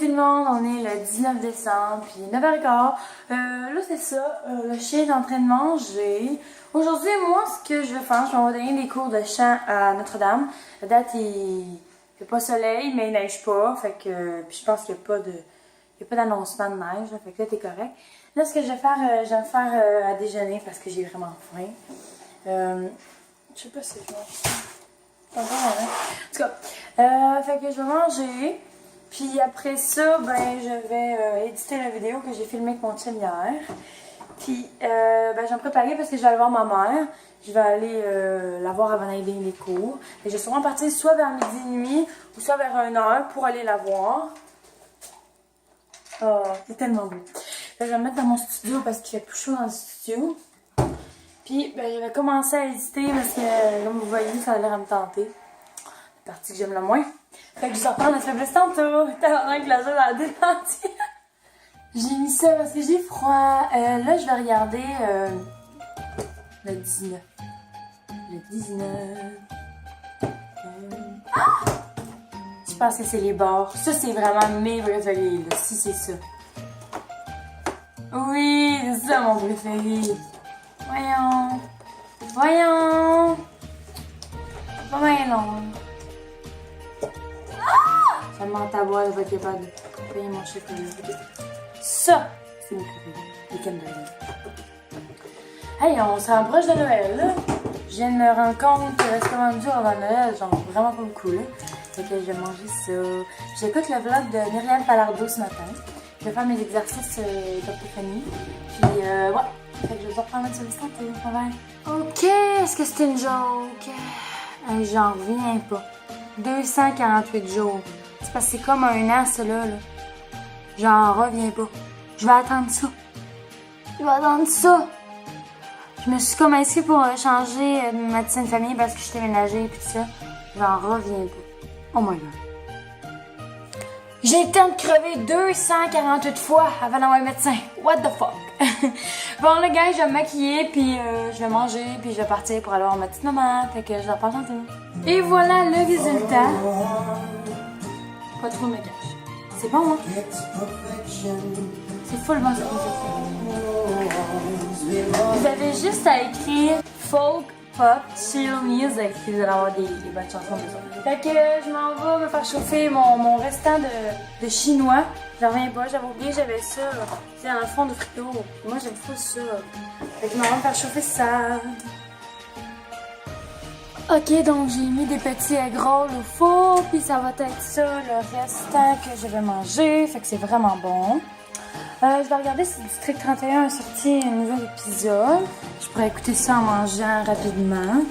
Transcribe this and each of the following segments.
tout le monde, on est le 19 décembre, puis 9h15. Là c'est ça, le chien est en train de manger. Aujourd'hui, moi, ce que je vais faire, je vais vous donner des cours de chant à Notre-Dame. La date, il fait pas soleil, mais il neige pas, fait que, puis je pense qu'il n'y a pas d'annoncement de neige, là, fait que là t'es correct. Là, ce que je vais faire, à déjeuner parce que j'ai vraiment faim. Je sais pas si je mange. Pas vraiment, hein? En tout cas, fait que je vais manger. Puis après ça, ben je vais éditer la vidéo que j'ai filmée avec mon chum hier. Puis ben je vais me préparer parce que je vais aller voir ma mère. Je vais aller la voir avant d'aller les cours. Et je vais sûrement partir soit vers midi et demi ou soit vers 1h pour aller la voir. Oh, c'est tellement beau. Là, je vais me mettre dans mon studio parce qu'il fait plus chaud dans le studio. Puis ben, je vais commencer à éditer parce que comme vous voyez, ça a l'air à me tenter. La partie que j'aime le moins. Fait que je vais reprendre la faiblesse tantôt. Tellement que la joie a démenti. J'ai mis ça parce que j'ai froid. Là, je vais regarder le 19. Le 19. Je pense que c'est les bords. Ça, c'est vraiment mes préférés. Là. Si, c'est ça. Oui, c'est ça mon préféré. Voyons. Voyons. Pas bien long. Ça me ment à boire, je vais être capable de payer mon chèque. Ça, c'est mes préférés. Les Canadiens. Hey, on se rapproche de Noël, là. Je viens de me rendre compte que reste combien de jours avant Noël, genre vraiment pas beaucoup, là. Fait que je vais manger ça. J'écoute le vlog de Myriam Palardo ce matin. Je vais faire mes exercices d'orthophonie. Puis, ouais. Fait que je vais vous reprendre sur le stand et on va. Ok, est-ce que c'était une joke? J'en reviens pas. 248 jours. C'est parce que c'est comme un an, ça là. J'en reviens pas. Je vais attendre ça. Je vais attendre ça. Je me suis comme inscrite pour changer de médecin de famille parce que je suis déménagée et tout ça. J'en reviens pas. Oh my god. J'ai le temps de crever 248 fois avant d'avoir un médecin. What the fuck? Bon, là, gars, je vais me maquiller, puis je vais manger, puis je vais partir pour aller voir ma petite maman. Fait que je leur parle tantôt. Et voilà le résultat. Pas trop de maquillage. C'est bon, hein? C'est full bon, ça. Vous avez juste à écrire folk, pop, chill music, puis vous allez avoir des bonnes chansons de ça. Fait que je m'en vais me faire chauffer mon restant de chinois. J'en reviens pas, j'avais oublié, j'avais ça. C'est dans le fond de frigo. Moi, j'aime pas ça. Fait que je m'en vais me faire chauffer ça. Ok, donc j'ai mis des petits egg rolls au four, puis ça va être ça le restant que je vais manger, fait que c'est vraiment bon. Je vais regarder si District 31 a sorti un nouvel épisode. Je pourrais écouter ça en mangeant rapidement.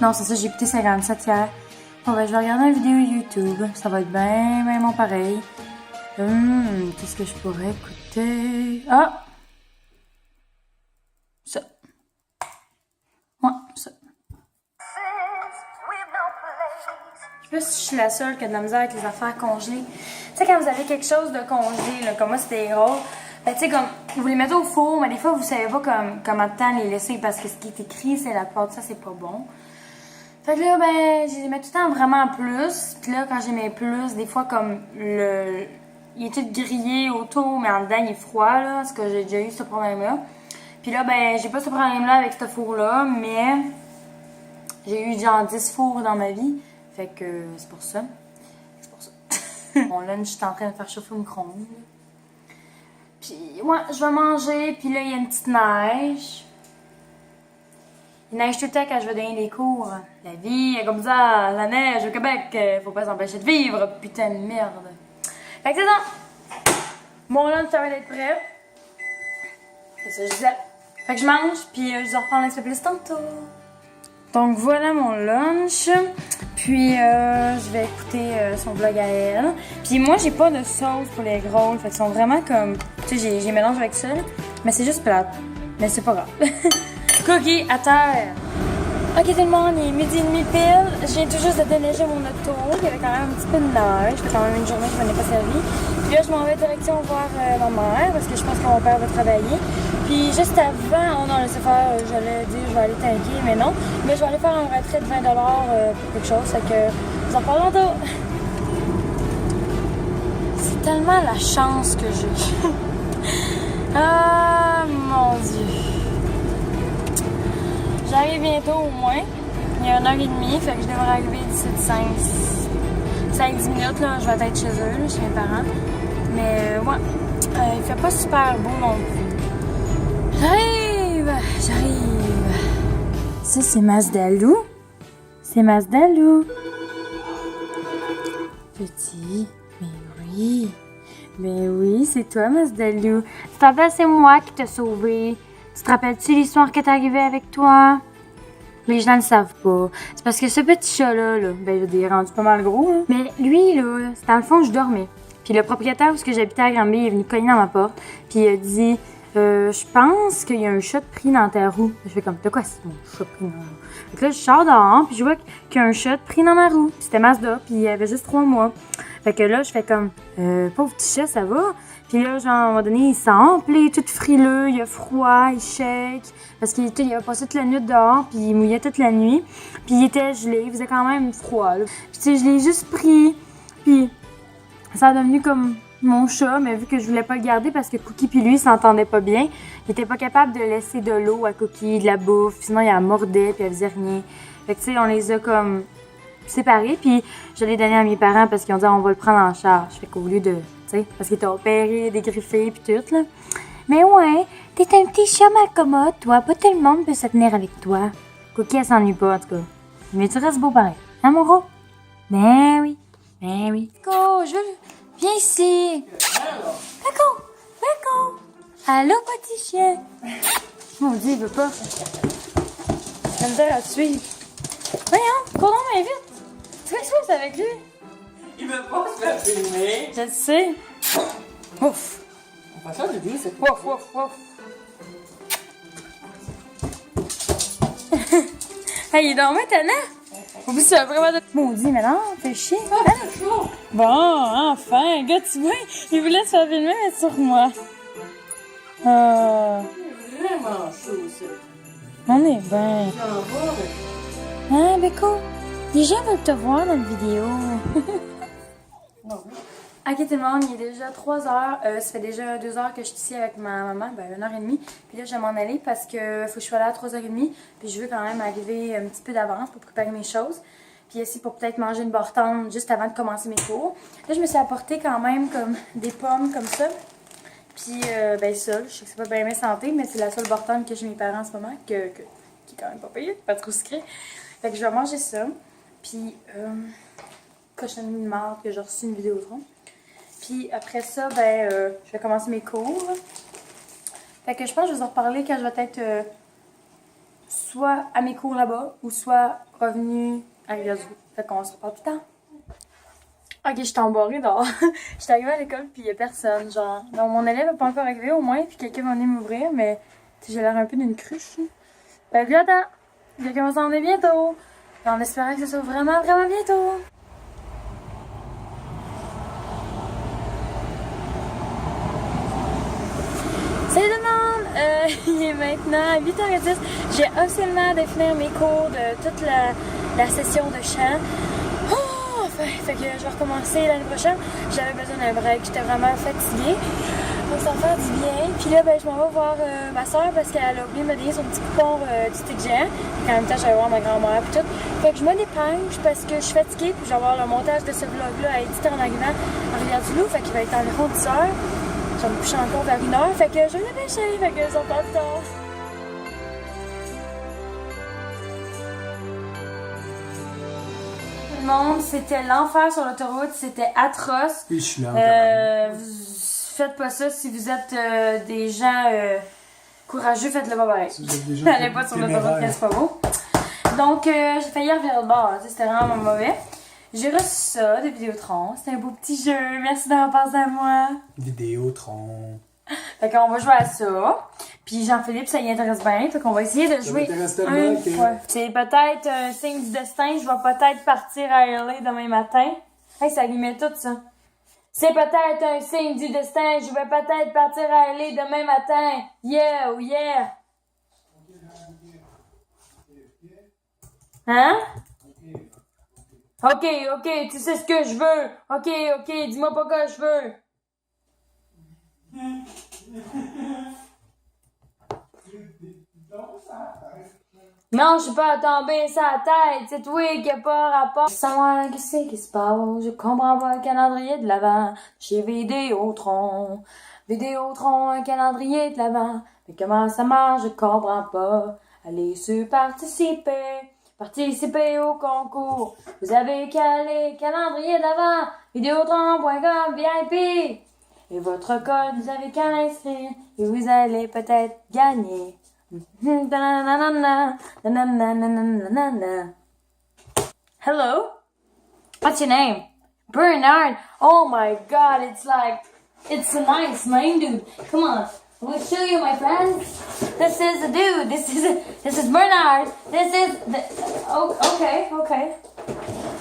Non, c'est ça, j'ai écouté 57 hier. Bon, ben, je vais regarder une vidéo YouTube. Ça va être bien bon pareil. Qu'est-ce que je pourrais écouter? Ah! Ça. Ouais, ça. Je sais pas si je suis la seule qui a de la misère avec les affaires congelées. Tu sais, quand vous avez quelque chose de congelé, là, comme moi c'était gros, ben, tu sais, comme vous les mettez au four, mais des fois vous savez pas comment de temps les laisser parce que ce qui est écrit, c'est la pâte, ça c'est pas bon. Fait que là, ben, je les mets tout le temps vraiment plus. Puis là, quand j'ai mes plus, des fois, comme il est tout grillé autour, mais en dedans, il est froid, là, parce que j'ai déjà eu ce problème-là. Puis là, ben, j'ai pas ce problème-là avec ce four-là, mais j'ai eu genre 10 fours dans ma vie. Fait que c'est pour ça. C'est pour ça. Mon lunch, je suis en train de faire chauffer au micro-ondes. Puis, ouais, je vais manger. Puis là, il y a une petite neige. Il neige tout le temps quand je vais donner des cours. La vie est comme ça, la neige au Québec. Faut pas s'empêcher de vivre, putain de merde. Fait que c'est ça. Mon lunch, ça va être prêt. C'est ça, je disais. Fait que je mange, puis je vais reprendre un petit peu plus tantôt. Donc voilà mon lunch. Puis je vais écouter son vlog à elle. Puis moi j'ai pas de sauce pour les rolls. Fait qu'ils sont vraiment comme. Tu sais, j'ai mélange avec ça. Mais c'est juste plate. Mais c'est pas grave. Cookie à terre. Ok tout le monde, il est midi et demi pile. Je viens tout juste de déneiger mon auto. Il y avait quand même un petit peu de neige. Ça fait quand même une journée que je m'en ai pas servi. Puis là je m'en vais direction voir ma mère parce que je pense que mon père va travailler. Puis juste avant, on en laissait faire, j'allais dire je vais aller tanker, mais non. Mais je vais aller faire un retrait de 20$ pour quelque chose. Fait que je vous en parle tantôt. tellement la chance que j'ai. Ah, mon Dieu. J'arrive bientôt au moins. Il y a 1h30, fait que je devrais arriver d'ici 5-10 minutes. Là, je vais être chez eux, là, chez mes parents. Mais ouais, il fait pas super beau non plus. J'arrive. Ça, c'est Mazdalou. C'est Mazdalou. Petit, mais oui, c'est toi, Mazdalou. Tu te rappelles, c'est moi qui t'ai sauvé. Tu te rappelles-tu l'histoire qui est arrivée avec toi? Les gens ne le savent pas. C'est parce que ce petit chat-là, ben, il est rendu pas mal gros, hein. Mais lui, là, c'est dans le fond, je dormais. Puis le propriétaire, où j'habitais à Granby, il est venu cogner dans ma porte. Puis il a dit, je pense qu'il y a un chat pris dans ta roue. Je fais comme, de quoi c'est mon chat pris dans ma roue? Donc là, je sors dehors, puis je vois qu'il y a un chat pris dans ma roue. Puis c'était Mazda, puis il avait juste 3 mois. Fait que là, je fais comme, pauvre petit chat, ça va? Puis là, genre, à un moment donné, il sent, puis il est tout frileux, il a froid, il shake. Parce qu'il avait passé toute la nuit dehors, puis il mouillait toute la nuit. Puis il était gelé, il faisait quand même froid, là. Puis tu sais, je l'ai juste pris, puis ça a devenu comme mon chat, mais vu que je voulais pas le garder parce que Cookie puis lui s'entendaient pas bien, il était pas capable de laisser de l'eau à Cookie, de la bouffe, sinon il la mordait, puis elle faisait rien. Fait que tu sais, on les a comme séparés, puis je l'ai donné à mes parents parce qu'ils ont dit on va le prendre en charge. Fait qu'au lieu de, tu sais, parce qu'il était opéré, dégriffé, puis tout, là. Mais ouais, t'es un petit chat mal commode, toi, pas tout le monde peut se tenir avec toi. Cookie, elle s'ennuie pas, en tout cas. Mais tu restes beau pareil, hein, mon gros? Ben oui, ben oui. Go, viens ici. D'accord. Allô, petit chien. Mon Dieu, il veut pas. Je vais me dire à suivre. Voyons, cours donc, mais vite. Tu fais quoi avec lui? Il veut pas se faire filmer. Je le sais. Ouf. On va faire de lui, c'est Ouf. Hey, il est dormant, Tana? Oublie ça, vraiment de... Maudit, mais non, fais chier. c'est chaud. Bon, enfin, gars, tu vois, il voulait se faire filmer, mais sur moi. C'est vraiment chaud, ça. On est bien. Hein, Beko? Les gens veulent te voir dans la vidéo. Ok tout le monde, il est déjà 3 heures. Ça fait déjà 2 heures que je suis ici avec ma maman, ben 1h30. Puis là, je vais m'en aller parce que faut que je sois là à 3h30. Puis je veux quand même arriver un petit peu d'avance pour préparer mes choses. Puis aussi pour peut-être manger une bartende juste avant de commencer mes cours. Là, je me suis apporté quand même comme des pommes comme ça. Puis ben ça, je sais que c'est pas bien santé, mais c'est la seule bartende que j'ai mes parents en ce moment, qui est quand même pas payée, pas trop sucré. Fait que je vais manger ça. Puis cochonnerie de marde que j'ai reçu une vidéo de. Puis après ça, ben, je vais commencer mes cours. Fait que je pense que je vais en reparler quand je vais être soit à mes cours là-bas ou soit revenue à Rivière-du-Loup. Fait qu'on se reparle plus tard. Ok, je suis embarrée dehors. Je suis arrivée à l'école puis il y a personne. Genre, donc mon élève n'est pas encore arrivé au moins, puis quelqu'un va venir m'ouvrir, mais j'ai l'air un peu d'une cruche. Fait que j'attends. Quelqu'un va s'en venir bientôt. En espérant que ce soit vraiment, vraiment bientôt. Salut tout le monde! Il est maintenant 8h10. J'ai officiellement de finir mes cours de toute la session de chant. Oh, enfin, fait que je vais recommencer l'année prochaine. J'avais besoin d'un break, j'étais vraiment fatiguée. Donc ça va faire du bien. Puis là, ben, je m'en vais voir ma soeur parce qu'elle a oublié de me donner son petit coupon du stick géant. Puis en même temps, j'allais voir ma grand-mère puis tout. Fait que je me dépêche parce que je suis fatiguée. Puis je vais avoir le montage de ce vlog-là à éditer en arrivant à Rivière-du-Loup. Fait qu'il va être environ 10h. Je vais me coucher encore vers 1h, fait que je vais dépêcher, fait que ça va plus tard. Tout le monde, c'était l'enfer sur l'autoroute, c'était atroce. Et je suis là. Faites pas ça si vous êtes des gens courageux, faites-le pas pareil. Si vous êtes des gens N'allez pas sur l'autoroute, c'est pas beau. Donc, j'ai failli revirer le bord, c'était vraiment mauvais. J'ai reçu ça de Vidéotron. C'était un beau petit jeu. Merci d'avoir pensé à moi. Vidéotron. Fait qu'on va jouer à ça. Puis Jean-Philippe, ça y intéresse bien. Fait qu'on va essayer de jouer une fois. C'est peut-être un signe du destin. Je vais peut-être partir à LA demain matin. Hey, ça lui met tout ça. C'est peut-être un signe du destin. Je vais peut-être partir à LA demain matin. Yeah, oh yeah. Hein? Ok, tu sais ce que je veux. Ok, dis-moi pas que je veux. Non, je suis pas tombée sur la tête, c'est toi qui a pas rapport. Savoir qu'est-ce qui se passe, je comprends pas le calendrier de l'Avent chez Vidéotron. Vidéotron, un calendrier de l'Avent. Mais comment ça marche, je comprends pas. Allez sur participer, participer au concours. Vous avez qu'à aller, calendrier de l'Avent, vidéotron.com, VIP. Et votre code, vous avez qu'à l'inscrire et vous allez peut-être gagner. Hello? What's your name? Bernard. Oh my god, it's a nice name, dude. Come on. I will show you, my friends. This is a dude. This is Bernard. Oh, okay.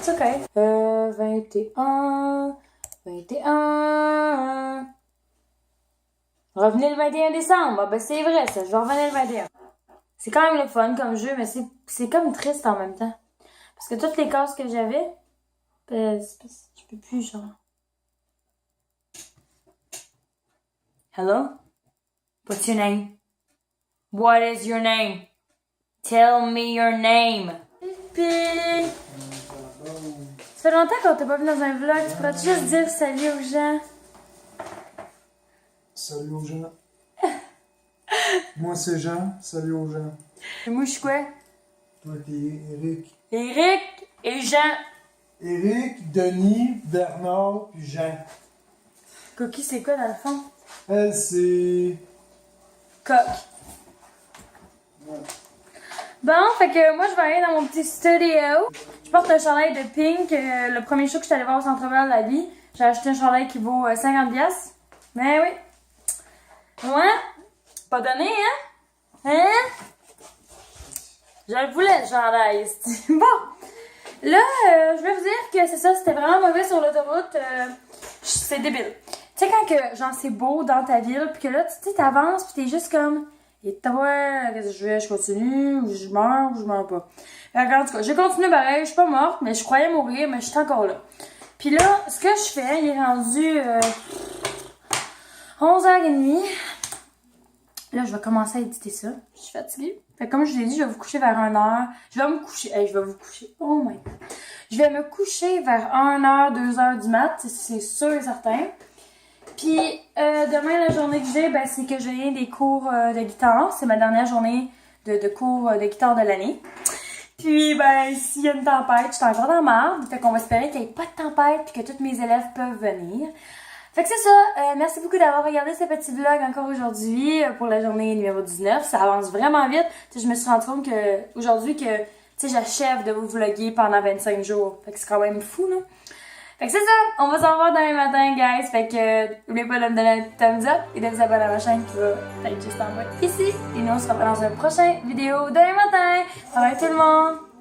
It's okay. 21. Revenez le 21 décembre. Ah, ben c'est vrai ça, je vais revenir le 21. C'est quand même le fun comme jeu, mais c'est comme triste en même temps. Parce que toutes les cases que j'avais, je peux plus genre. Hello? What's your name? What is your name? Tell me your name. Puis, ça fait longtemps qu'on t'a pas vu dans un vlog, tu pourrais juste dire salut aux gens. Salut aux gens. Moi, c'est Jean. Salut aux gens. Et moi, je suis quoi? Toi, t'es Eric. Eric et Jean. Eric, Denis, Bernard, puis Jean. Cookie, c'est quoi dans le fond? Elle, c'est... Coq. Ouais. Bon, fait que moi, je vais aller dans mon petit studio. Je porte un chandail de Pink. Le premier show que je suis allée voir au Centre-Bell de la vie, j'ai acheté un chandail qui vaut 50$. Mais oui. Ouais. Pas donné, hein? Hein? Je le voulais, le chandail. Bon. Là, je vais vous dire que c'est ça, c'était vraiment mauvais sur l'autoroute. C'est débile. Tu sais, quand que, genre, c'est beau dans ta ville, pis que là, tu sais, t'avances, pis t'es juste comme... Et toi, qu'est-ce que je fais? Je continue, ou je meurs pas. En tout cas, j'ai continué pareil, je suis pas morte, mais je croyais mourir, mais je suis encore là. Puis là, ce que je fais, il est rendu 11h30. Là, je vais commencer à éditer ça. Je suis fatiguée. Fait que comme je vous l'ai dit, je vais vous coucher vers 1h. Je vais me coucher. Hey, je vais vous coucher. Oh my god. Je vais me coucher vers 1h, 2h du mat. C'est sûr et certain. Puis, demain, la journée que j'ai, ben, c'est que j'ai des cours de guitare. C'est ma dernière journée de cours de guitare de l'année. Puis, ben, s'il y a une tempête, je suis encore dans la marde. Fait qu'on va espérer qu'il n'y ait pas de tempête puis que tous mes élèves peuvent venir. Fait que c'est ça. Merci beaucoup d'avoir regardé ce petit vlog encore aujourd'hui pour la journée numéro 19. Ça avance vraiment vite. T'sais, je me suis rendu compte que aujourd'hui que j'achève de vous vlogger pendant 25 jours. Fait que c'est quand même fou, là. Fait que c'est ça. On va s'en voir demain matin, guys. Fait que n'oubliez pas de me donner un thumbs up et de vous abonner à ma chaîne qui va être juste en bas ici. Et nous, on se revoit dans une prochaine vidéo demain matin. Bye bye tout le monde!